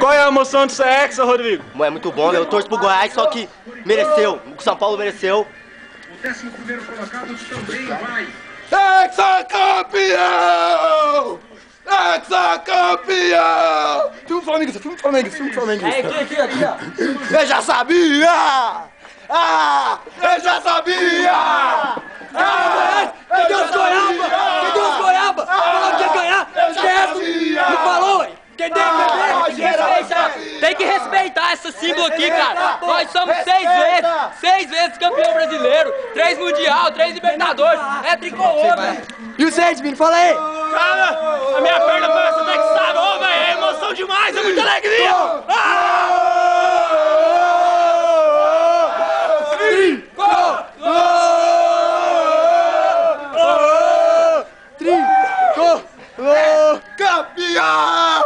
Qual é a emoção de ser hexa, Rodrigo? É muito bom, eu torço pro Goiás, só que mereceu. O São Paulo mereceu. O 11º colocado também vai. Hexacampeão! Hexacampeão! Filme Flamenguista, filme Flamenguista, filme Flamenguista. Aqui, ó. Eu já sabia! Eu já sabia! Cadê os goiaba? Cadê os goiaba? Falou que ia ganhar! Esquece! Não falou, ué? Entendeu? Tem que respeitar esse símbolo aqui, cara. Nós somos 6 vezes campeão brasileiro, 3 mundial, 3 libertadores. É tricolor, velho. E o Zedmin, fala aí. Cara, a minha perna parece até que sarou, velho. É emoção demais, é muita alegria. Campeão!